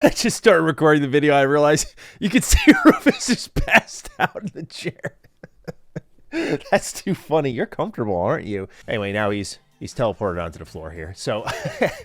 I just started recording the video, I realized you could see Rufus just passed out in the chair. That's too funny. You're comfortable, aren't you? Anyway, now he's teleported onto the floor here. So,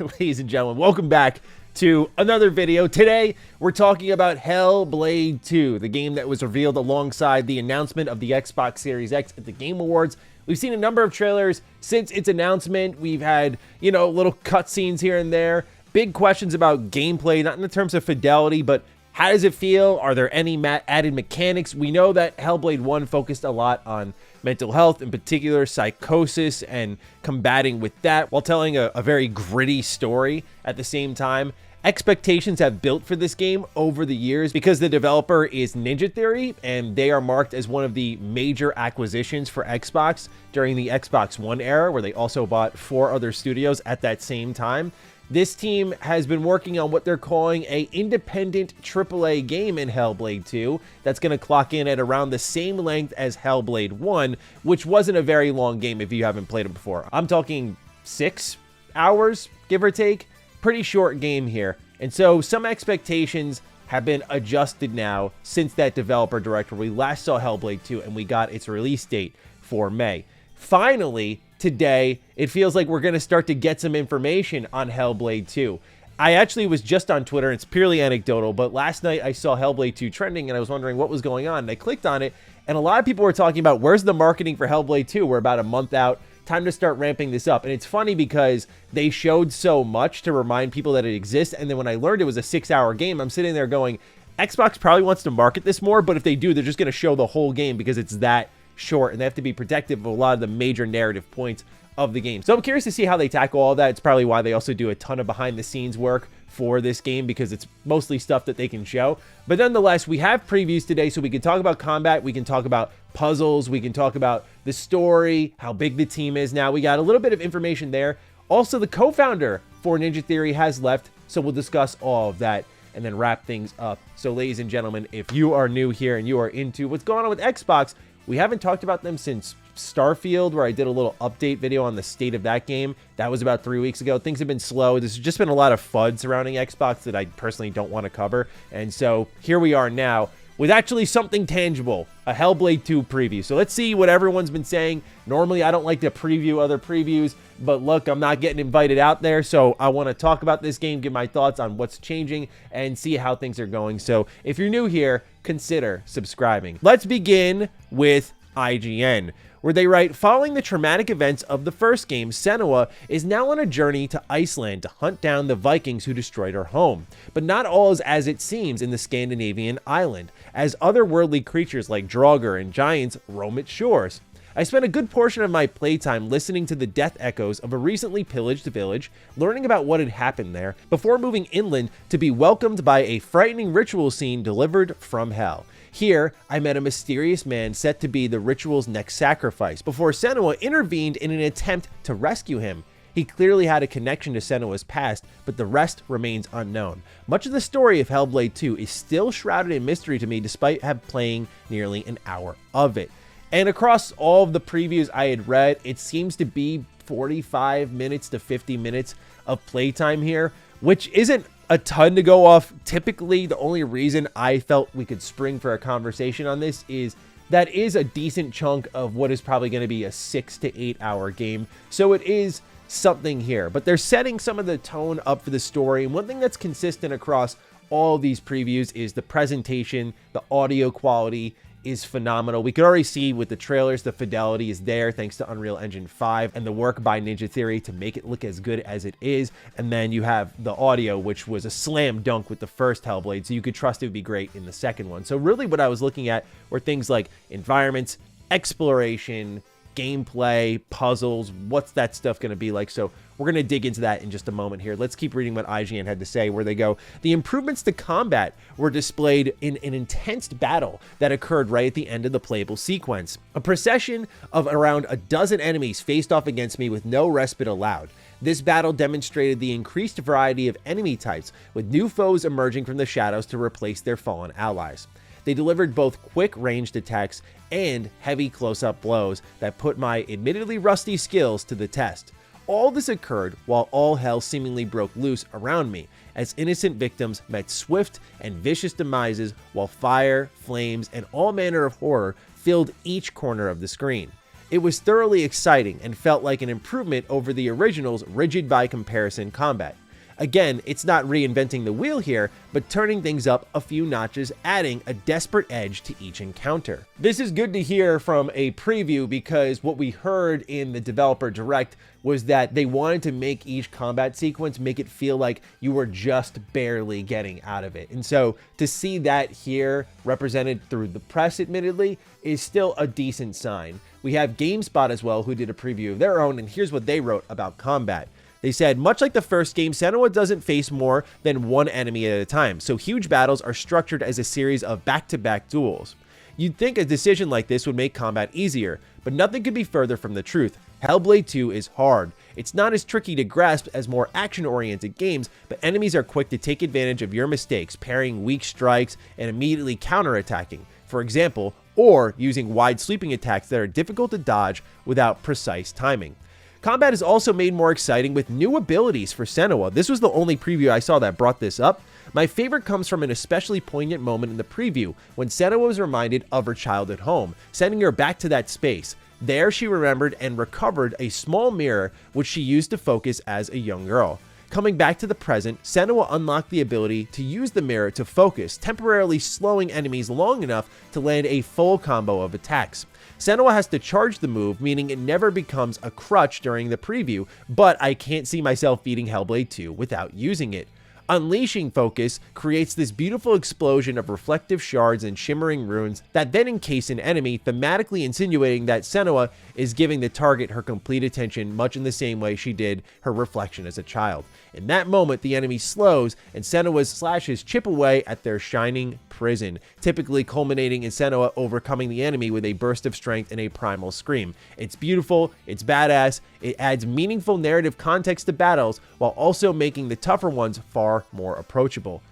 ladies and gentlemen, welcome back to another video. Today, we're talking about Hellblade 2, the game that was revealed alongside the announcement of the Xbox Series X at the Game Awards. We've seen a number of trailers since its announcement. We've had, little cutscenes here and there. Big questions about gameplay, not in the terms of fidelity, but how does it feel? Are there any added mechanics? We know that Hellblade 1 focused a lot on mental health, in particular psychosis, and combating with that while telling a very gritty story at the same time. Expectations have built for this game over the years because the developer is Ninja Theory, and they are marked as one of the major acquisitions for Xbox during the Xbox One era, where they also bought 4 other studios at that same time. This team has been working on what they're calling a independent AAA game in Hellblade 2 that's going to clock in at around the same length as Hellblade 1, which wasn't a very long game if you haven't played it before. I'm talking 6 hours, give or take. Pretty short game here. And so some expectations have been adjusted now since that developer direct where we last saw Hellblade 2 and we got its release date for May. Finally, today, it feels like we're going to start to get some information on Hellblade 2. I actually was just on Twitter, it's purely anecdotal, but last night I saw Hellblade 2 trending and I was wondering what was going on, and I clicked on it, and a lot of people were talking about where's the marketing for Hellblade 2? We're about a month out, time to start ramping this up. And it's funny because they showed so much to remind people that it exists, and then when I learned it was a 6-hour game, I'm sitting there going, Xbox probably wants to market this more, but if they do, they're just going to show the whole game because it's that short, and they have to be protective of a lot of the major narrative points of the game. So I'm curious to see how they tackle all that. It's probably why they also do a ton of behind the scenes work for this game, because it's mostly stuff that they can show. But nonetheless, we have previews today, so we can talk about combat, we can talk about puzzles, we can talk about the story, how big the team is now. We got a little bit of information there. Also, the co-founder for Ninja Theory has left, so we'll discuss all of that and then wrap things up. So ladies and gentlemen, if you are new here and you are into what's going on with Xbox, we haven't talked about them since Starfield, where I did a little update video on the state of that game. That was about 3 weeks ago. Things have been slow. There's just been a lot of FUD surrounding Xbox that I personally don't want to cover. And so here we are now with actually something tangible, a Hellblade 2 preview. So let's see what everyone's been saying. Normally, I don't like to preview other previews, but look, I'm not getting invited out there, so I want to talk about this game, give my thoughts on what's changing, and see how things are going. So if you're new here, consider subscribing. Let's begin with IGN, where they write, following the traumatic events of the first game, Senua is now on a journey to Iceland to hunt down the Vikings who destroyed her home. But not all is as it seems in the Scandinavian island, as otherworldly creatures like Draugr and giants roam its shores. I spent a good portion of my playtime listening to the death echoes of a recently pillaged village, learning about what had happened there, before moving inland to be welcomed by a frightening ritual scene delivered from hell. Here, I met a mysterious man set to be the ritual's next sacrifice, before Senua intervened in an attempt to rescue him. He clearly had a connection to Senua's past, but the rest remains unknown. Much of the story of Hellblade 2 is still shrouded in mystery to me despite playing nearly an hour of it. And across all of the previews I had read, it seems to be 45 minutes to 50 minutes of playtime here, which isn't a ton to go off. Typically, the only reason I felt we could spring for a conversation on this is that is a decent chunk of what is probably going to be a 6 to 8 hour game. So it is something here, but they're setting some of the tone up for the story. And one thing that's consistent across all of these previews is the presentation, the audio quality is phenomenal. We could already see with the trailers, the fidelity is there thanks to Unreal Engine 5 and the work by Ninja Theory to make it look as good as it is. And then you have the audio, which was a slam dunk with the first Hellblade, so you could trust it would be great in the second one. So really what I was looking at were things like environments, exploration, gameplay, puzzles, what's that stuff going to be like? So we're going to dig into that in just a moment here. Let's keep reading what IGN had to say, where they go, the improvements to combat were displayed in an intense battle that occurred right at the end of the playable sequence. A procession of around a dozen enemies faced off against me with no respite allowed. This battle demonstrated the increased variety of enemy types, with new foes emerging from the shadows to replace their fallen allies. They delivered both quick ranged attacks and heavy close-up blows that put my admittedly rusty skills to the test. All this occurred while all hell seemingly broke loose around me, as innocent victims met swift and vicious demises while fire, flames, and all manner of horror filled each corner of the screen. It was thoroughly exciting and felt like an improvement over the original's rigid by comparison combat. Again, it's not reinventing the wheel here, but turning things up a few notches, adding a desperate edge to each encounter. This is good to hear from a preview because what we heard in the developer direct was that they wanted to make each combat sequence make it feel like you were just barely getting out of it. And so to see that here represented through the press, admittedly, is still a decent sign. We have GameSpot as well, who did a preview of their own, and here's what they wrote about combat. They said, much like the first game, Senua doesn't face more than one enemy at a time, so huge battles are structured as a series of back-to-back duels. You'd think a decision like this would make combat easier, but nothing could be further from the truth. Hellblade 2 is hard. It's not as tricky to grasp as more action-oriented games, but enemies are quick to take advantage of your mistakes, parrying weak strikes and immediately counterattacking, for example, or using wide sweeping attacks that are difficult to dodge without precise timing. Combat is also made more exciting with new abilities for Senua. This was the only preview I saw that brought this up. My favorite comes from an especially poignant moment in the preview when Senua was reminded of her childhood home, sending her back to that space. There she remembered and recovered a small mirror which she used to focus as a young girl. Coming back to the present, Senua unlocked the ability to use the mirror to focus, temporarily slowing enemies long enough to land a full combo of attacks. Senua has to charge the move, meaning it never becomes a crutch during the preview, but I can't see myself beating Hellblade 2 without using it. Unleashing focus creates this beautiful explosion of reflective shards and shimmering runes that then encase an enemy, thematically insinuating that Senua is giving the target her complete attention, much in the same way she did her reflection as a child. In that moment, the enemy slows and Senua's slashes chip away at their shining prison, typically culminating in Senua overcoming the enemy with a burst of strength and a primal scream. It's beautiful, it's badass, it adds meaningful narrative context to battles while also making the tougher ones far more approachable.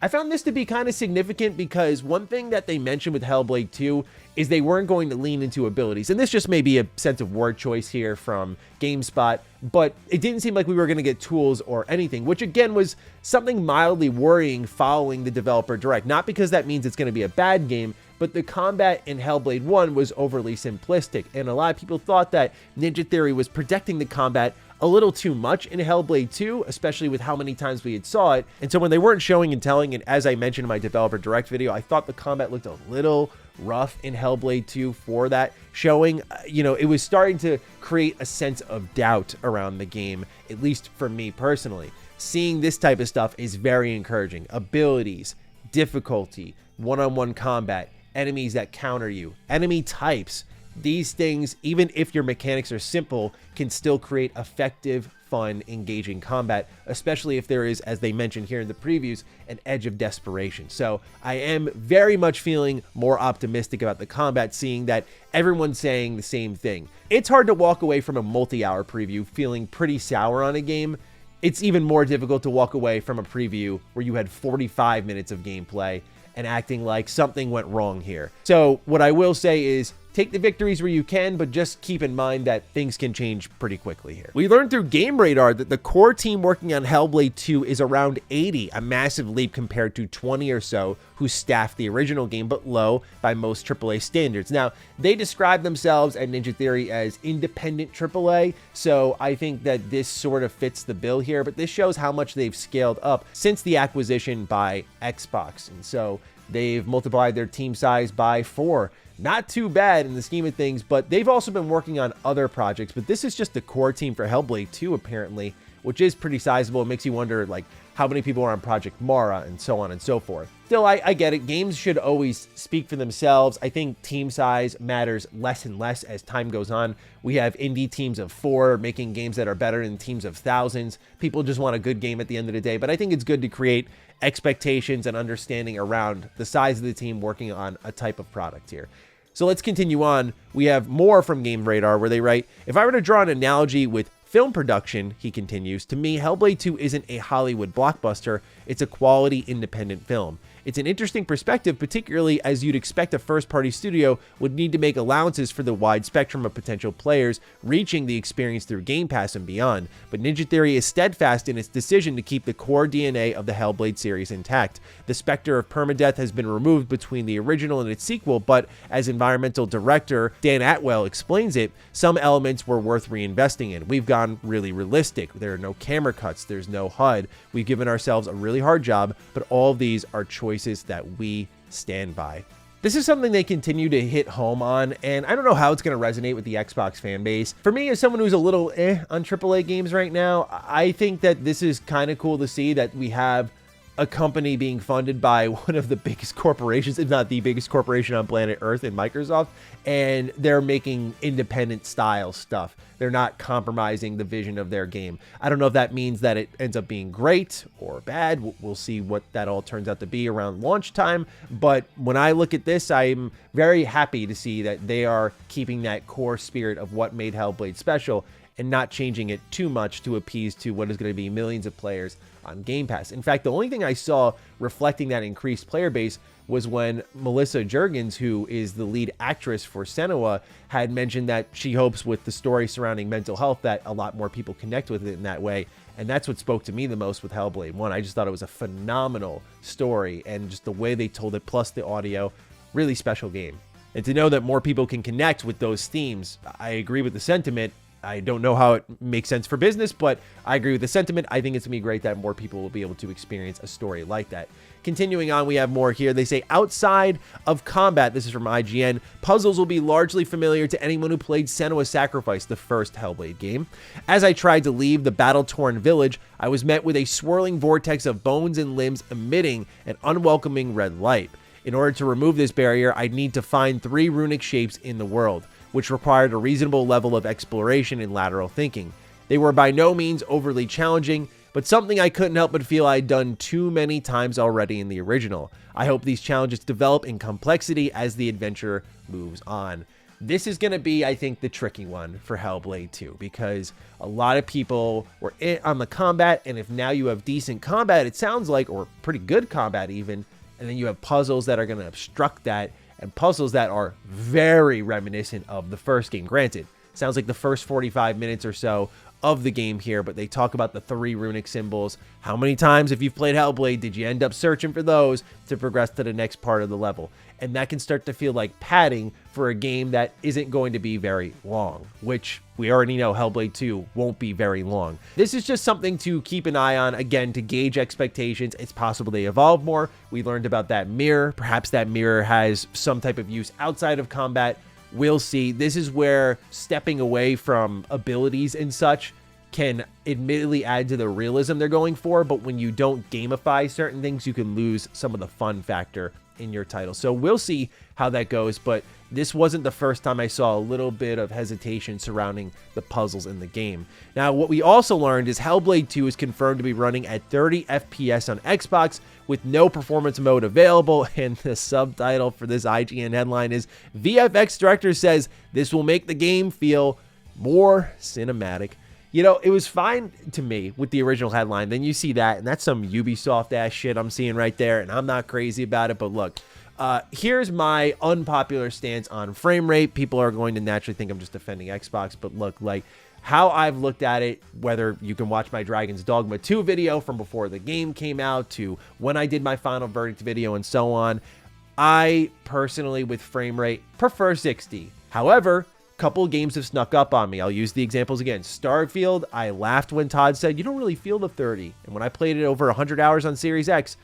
I found this to be kind of significant because one thing that they mentioned with Hellblade 2 is they weren't going to lean into abilities. And this just may be a sense of word choice here from GameSpot, but it didn't seem like we were going to get tools or anything, which again was something mildly worrying following the developer direct. Not because that means it's going to be a bad game, but the combat in Hellblade 1 was overly simplistic, and a lot of people thought that Ninja Theory was protecting the combat a little too much in Hellblade 2, especially with how many times we had saw it. And so when they weren't showing and telling, and as I mentioned in my developer direct video, I thought the combat looked a little rough in Hellblade 2 for that showing. It was starting to create a sense of doubt around the game, at least for me personally. Seeing this type of stuff is very encouraging. Abilities, difficulty, one-on-one combat, enemies that counter you, enemy types. These things, even if your mechanics are simple, can still create effective, fun, engaging combat, especially if there is, as they mentioned here in the previews, an edge of desperation. So I am very much feeling more optimistic about the combat, seeing that everyone's saying the same thing. It's hard to walk away from a multi-hour preview feeling pretty sour on a game. It's even more difficult to walk away from a preview where you had 45 minutes of gameplay and acting like something went wrong here. So what I will say is, take the victories where you can, but just keep in mind that things can change pretty quickly here. We learned through Game Radar that the core team working on Hellblade 2 is around 80, a massive leap compared to 20 or so who staffed the original game, but low by most AAA standards. Now, they describe themselves at Ninja Theory as independent AAA, so I think that this sort of fits the bill here, but this shows how much they've scaled up since the acquisition by Xbox, and so they've multiplied their team size by 4. Not too bad in the scheme of things, but they've also been working on other projects. But this is just the core team for Hellblade 2, apparently, which is pretty sizable. It makes you wonder, like, how many people are on Project Mara and so on and so forth. Still, I get it. Games should always speak for themselves. I think team size matters less and less as time goes on. We have indie teams of 4 making games that are better than teams of thousands. People just want a good game at the end of the day. But I think it's good to create expectations and understanding around the size of the team working on a type of product here. So let's continue on. We have more from Game Radar where they write, if I were to draw an analogy with film production, he continues, to me, Hellblade 2 isn't a Hollywood blockbuster, it's a quality independent film. It's an interesting perspective, particularly as you'd expect a first-party studio would need to make allowances for the wide spectrum of potential players reaching the experience through Game Pass and beyond, but Ninja Theory is steadfast in its decision to keep the core DNA of the Hellblade series intact. The specter of permadeath has been removed between the original and its sequel, but as environmental director Dan Atwell explains it, some elements were worth reinvesting in. We've gone really realistic. There are no camera cuts, there's no HUD. We've given ourselves a really hard job, but all of these are choices that we stand by. This is something they continue to hit home on, and I don't know how it's going to resonate with the Xbox fan base. For me, as someone who's a little on AAA games right now, I think that this is kind of cool to see that we have a company being funded by one of the biggest corporations, if not the biggest corporation on planet Earth, in Microsoft, and they're making independent style stuff. They're not compromising the vision of their game. I don't know if that means that it ends up being great or bad. We'll see what that all turns out to be around launch time. But when I look at this, I'm very happy to see that they are keeping that core spirit of what made Hellblade special and not changing it too much to appease to what is going to be millions of players on Game Pass. In fact, the only thing I saw reflecting that increased player base was when Melissa Juergens, who is the lead actress for Senua, had mentioned that she hopes with the story surrounding mental health that a lot more people connect with it in that way. And that's what spoke to me the most with Hellblade 1. I just thought it was a phenomenal story, and just the way they told it, plus the audio, really special game. And to know that more people can connect with those themes, I agree with the sentiment. I don't know how it makes sense for business, but I agree with the sentiment. I think it's going to be great that more people will be able to experience a story like that. Continuing on, we have more here. They say, outside of combat, this is from IGN, puzzles will be largely familiar to anyone who played Senua's Sacrifice, the first Hellblade game. As I tried to leave the battle-torn village, I was met with a swirling vortex of bones and limbs emitting an unwelcoming red light. In order to remove this barrier, I'd need to find 3 runic shapes in the world, which required a reasonable level of exploration and lateral thinking. They were by no means overly challenging, but something I couldn't help but feel I'd done too many times already in the original. I hope these challenges develop in complexity as the adventure moves on. This is going to be, I think, the tricky one for Hellblade 2, because a lot of people were on the combat, and if now you have decent combat, it sounds like, or pretty good combat even, and then you have puzzles that are going to obstruct that, and puzzles that are very reminiscent of the first game. Granted, sounds like the first 45 minutes or so of the game here, but they talk about the 3 runic symbols. How many times, if you've played Hellblade, did you end up searching for those to progress to the next part of the level? And that can start to feel like padding for a game that isn't going to be very long, which we already know Hellblade 2 won't be very long. This is just something to keep an eye on, again, to gauge expectations. It's possible they evolve more. We learned about that mirror. Perhaps that mirror has some type of use outside of combat. We'll see. This is where stepping away from abilities and such can admittedly add to the realism they're going for, but when you don't gamify certain things, you can lose some of the fun factor in your title. So we'll see how that goes, but this wasn't the first time I saw a little bit of hesitation surrounding the puzzles in the game. Now, what we also learned is Hellblade 2 is confirmed to be running at 30 FPS on Xbox with no performance mode available, and the subtitle for this IGN headline is, VFX director says this will make the game feel more cinematic. You know, it was fine to me with the original headline. Then you see that, and that's some Ubisoft-ass shit I'm seeing right there, and I'm not crazy about it. But look, here's my unpopular stance on frame rate. People are going to naturally think I'm just defending Xbox, but look, like, how I've looked at it, whether you can watch my Dragon's Dogma 2 video from before the game came out to when I did my final verdict video and so on, I personally, with frame rate, prefer 60. However, couple games have snuck up on me. I'll use the examples again. Starfield, I laughed when Todd said, you don't really feel the 30. And when I played it over 100 hours on Series X,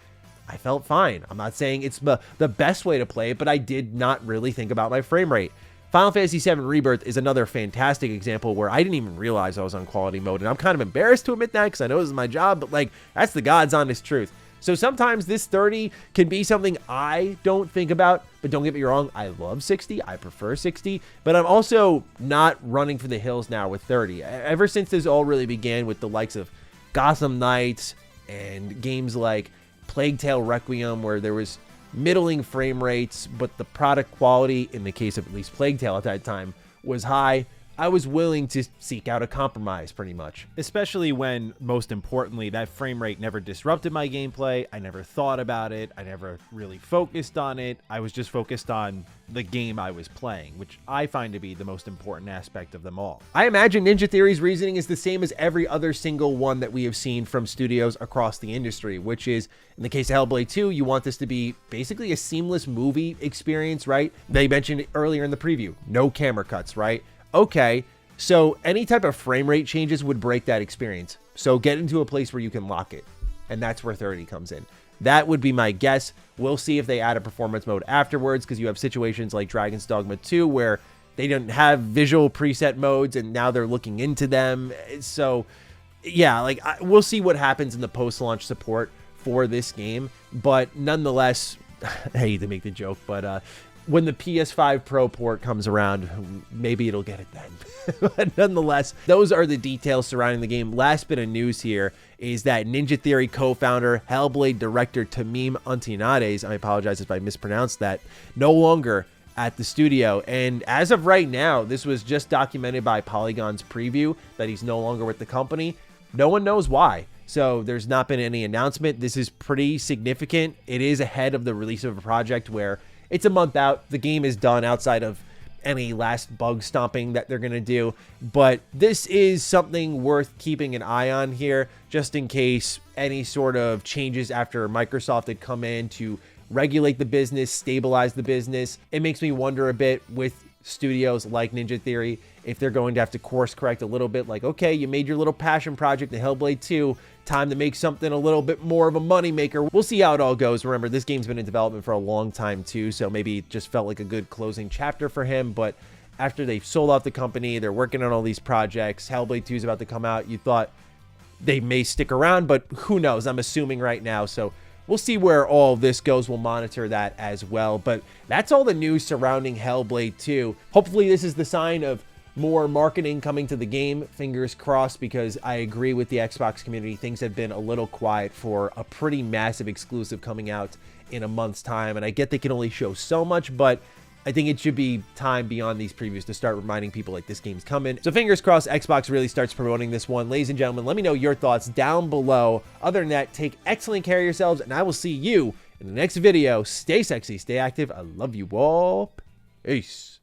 I felt fine. I'm not saying it's the best way to play it, but I did not really think about my frame rate. Final Fantasy VII Rebirth is another fantastic example where I didn't even realize I was on quality mode. And I'm kind of embarrassed to admit that because I know this is my job, but like, that's the God's honest truth. So sometimes this 30 can be something I don't think about, but don't get me wrong, I love 60, I prefer 60, but I'm also not running for the hills now with 30. Ever since this all really began with the likes of Gotham Knights and games like Plague Tale Requiem, where there was middling frame rates, but the product quality, in the case of at least Plague Tale at that time, was high, I was willing to seek out a compromise pretty much. Especially when, most importantly, that frame rate never disrupted my gameplay. I never thought about it. I never really focused on it. I was just focused on the game I was playing, which I find to be the most important aspect of them all. I imagine Ninja Theory's reasoning is the same as every other single one that we have seen from studios across the industry, which is, in the case of Hellblade 2, you want this to be basically a seamless movie experience, right? They mentioned earlier in the preview, no camera cuts, right? Okay, so any type of frame rate changes would break that experience. So get into a place where you can lock it, and that's where 30 comes in. That would be my guess. We'll see if they add a performance mode afterwards, because you have situations like Dragon's Dogma 2 where they didn't have visual preset modes and now they're looking into them. So yeah, like we'll see what happens in the post-launch support for this game. But nonetheless, I hate to make the joke, but when the PS5 Pro port comes around, maybe it'll get it then. But nonetheless, those are the details surrounding the game. Last bit of news here is that Ninja Theory co-founder, Hellblade director Tamim Antinades, I apologize if I mispronounced that, no longer at the studio. And as of right now, this was just documented by Polygon's preview that he's no longer with the company. No one knows why. So there's not been any announcement. This is pretty significant. It is ahead of the release of a project where it's a month out. The game is done outside of any last bug stomping that they're going to do. But this is something worth keeping an eye on here, just in case any sort of changes after Microsoft had come in to regulate the business, stabilize the business. It makes me wonder a bit with studios like Ninja Theory if they're going to have to course correct a little bit, like, okay, you made your little passion project in Hellblade 2, time to make something a little bit more of a moneymaker. We'll see how it all goes. Remember, this game's been in development for a long time too, so maybe it just felt like a good closing chapter for him. But after they've sold off the company, they're working on all these projects, Hellblade 2 is about to come out, you thought they may stick around, but who knows? I'm assuming right now, so we'll see where all of this goes. We'll monitor that as well. But that's all the news surrounding Hellblade 2. Hopefully this is the sign of more marketing coming to the game. Fingers crossed, because I agree with the Xbox community. Things have been a little quiet for a pretty massive exclusive coming out in a month's time. And I get they can only show so much, but I think it should be time beyond these previews to start reminding people like this game's coming. So fingers crossed Xbox really starts promoting this one. Ladies and gentlemen, let me know your thoughts down below. Other than that, take excellent care of yourselves, and I will see you in the next video. Stay sexy, stay active. I love you all. Peace.